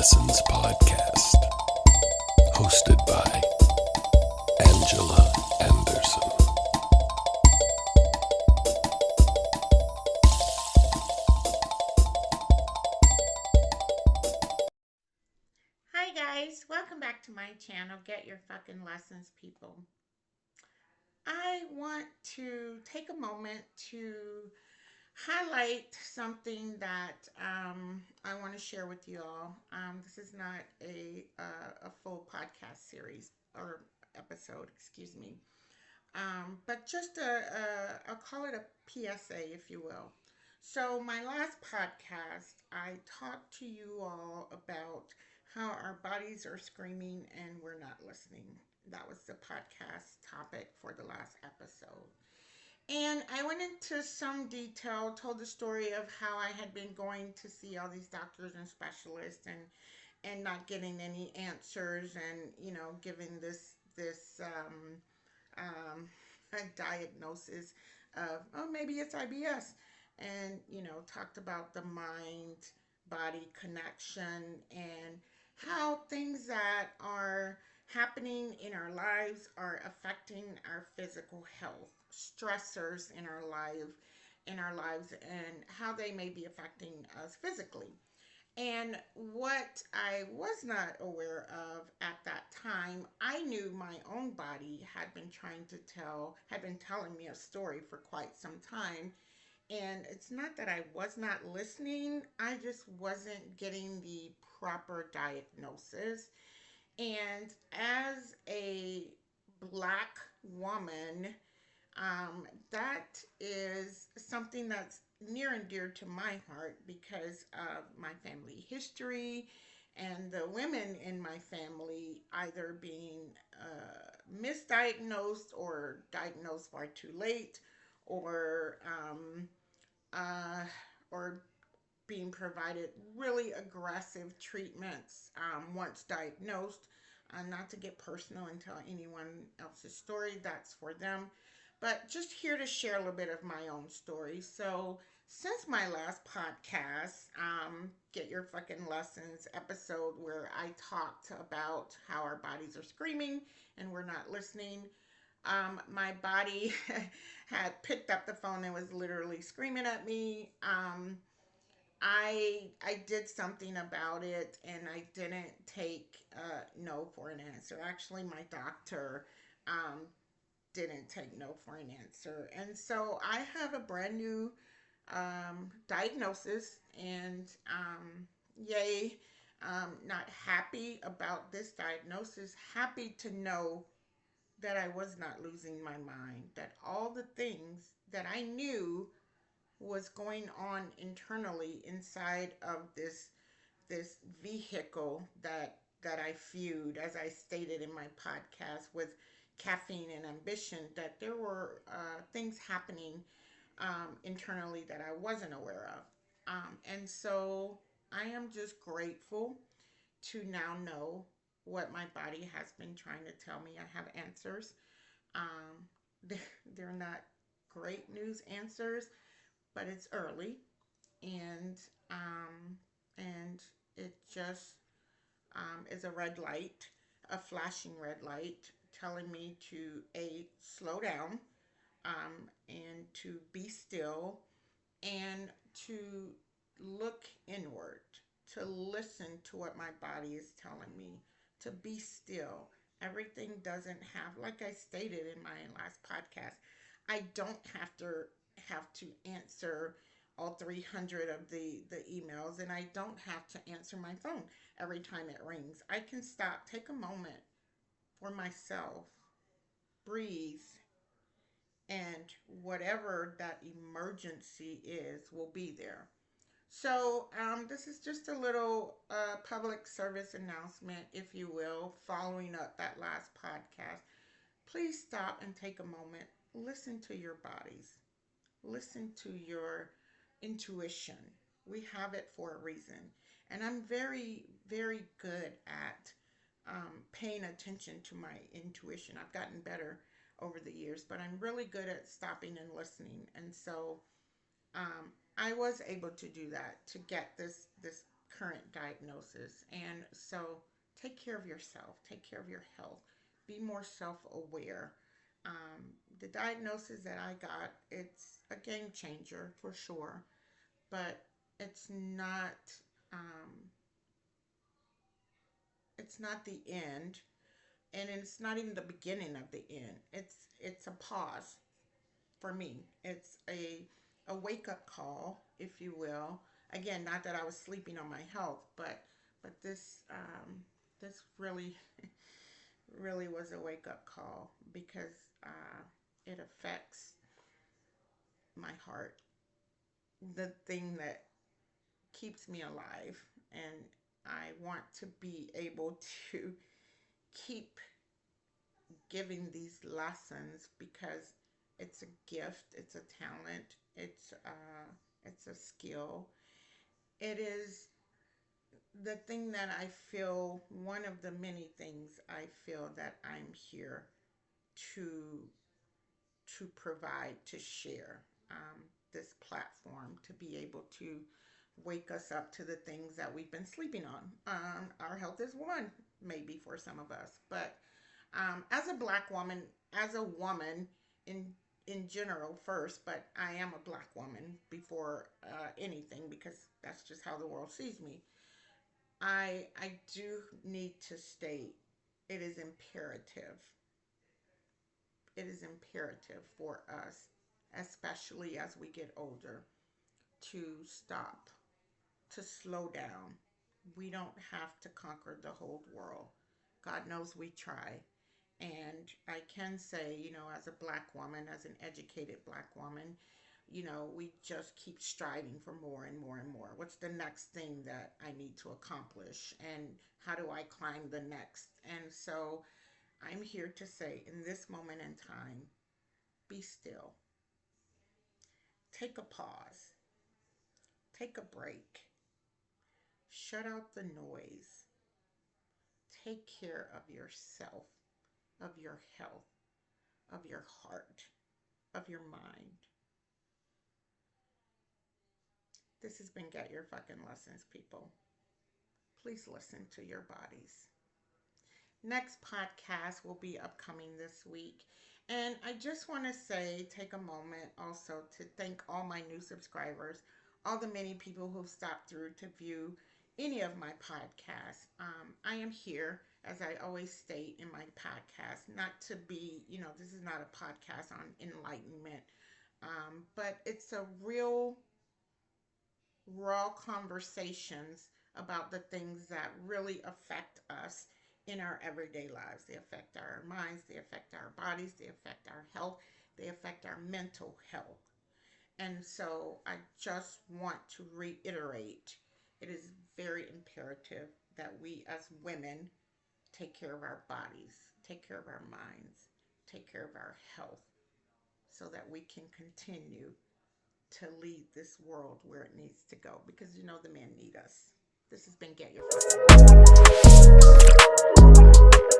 Lessons podcast, hosted by Angela Anderson. Hi guys, welcome back to my channel, Get Your Fucking Lessons, people. I want to take a moment to highlight something that I want to share with you all. This is not a full podcast series or episode, excuse me, but just I'll call it a PSA, if you will. So, my last podcast, I talked to you all about how our bodies are screaming and we're not listening. That was the podcast topic for the last episode. And I went into some detail, told the story of how I had been going to see all these doctors and specialists and not getting any answers, and giving this a diagnosis of, oh, maybe it's IBS, and talked about the mind body connection and how things that are happening in our lives are affecting our physical health, stressors in our lives and how they may be affecting us physically. And what I was not aware of at that time, I knew my own body had been telling me a story for quite some time. And it's not that I was not listening, I just wasn't getting the proper diagnosis. And as a black woman, that is something that's near and dear to my heart because of my family history and the women in my family either being misdiagnosed or diagnosed far too late, or uh, or being provided really aggressive treatments once diagnosed. Not to get personal and tell anyone else's story, that's for them. But just here to share a little bit of my own story. So, since my last podcast, Get Your Fucking Lessons episode, where I talked about how our bodies are screaming and we're not listening, my body had picked up the phone and was literally screaming at me. I did something about it, and I didn't take no for an answer. Actually, my doctor um, didn't take no for an answer, and so I have a brand new diagnosis, and yay, not happy about this diagnosis. Happy to know that I was not losing my mind. That all the things that I knew was going on internally inside of this vehicle that I fueled, as I stated in my podcast, with caffeine and ambition, that there were things happening internally that I wasn't aware of. And so I am just grateful to now know what my body has been trying to tell me. I have answers. They're, they're not great news answers, but it's early, and um, and it just is a red light, a flashing red light, telling me to slow down, and to be still, and to look inward, to listen to what my body is telling me, to be still. Everything doesn't have, like I stated in my last podcast, I don't have to answer all 300 of the emails, and I don't have to answer my phone every time it rings. I can stop, take a moment for myself, breathe, and whatever that emergency is will be there. So, this is just a little public service announcement, if you will, following up that last podcast. Please stop and take a moment. Listen to your bodies. Listen to your intuition. We have it for a reason. And I'm very, very good at paying attention to my intuition. I've gotten better over the years, but I'm really good at stopping and listening. And so I was able to do that, to get this current diagnosis. And so take care of yourself, take care of your health, be more self aware. The diagnosis that I got, it's a game changer for sure, but it's not. Um, it's not the end, and it's not even the beginning of the end. It's a pause for me. It's a wake up call, if you will. Again, not that I was sleeping on my health, but this really really was a wake up call because it affects my heart, the thing that keeps me alive, and I want to be able to keep giving these lessons because it's a gift, it's a talent, it's a skill. It is the thing that I feel, one of the many things I feel that I'm here to provide, to share, this platform, to be able to wake us up to the things that we've been sleeping on. Our health is one, maybe for some of us, but as a black woman, as a woman in general first, but I am a black woman before anything because that's just how the world sees me. I do need to state it is imperative. It is imperative for us, especially as we get older, to stop, to slow down. We don't have to conquer the whole world. God knows we try. And I can say, as a black woman, as an educated black woman, we just keep striving for more and more and more. What's the next thing that I need to accomplish? And how do I climb the next? And so I'm here to say, in this moment in time, be still. Take a pause. Take a break. Shut out the noise. Take care of yourself, of your health, of your heart, of your mind. This has been Get Your Fucking Lessons, people. Please listen to your bodies. Next podcast will be upcoming this week. And I just want to say, take a moment also to thank all my new subscribers, all the many people who've stopped through to view any of my podcasts. I am here, as I always state in my podcast, not to be, this is not a podcast on enlightenment, but it's a real raw conversations about the things that really affect us in our everyday lives. They affect our minds, they affect our bodies, they affect our health, they affect our mental health. And so I just want to reiterate, it is very imperative that we as women take care of our bodies, take care of our minds, take care of our health so that we can continue to lead this world where it needs to go, because the men need us. This has been Get Your Fucking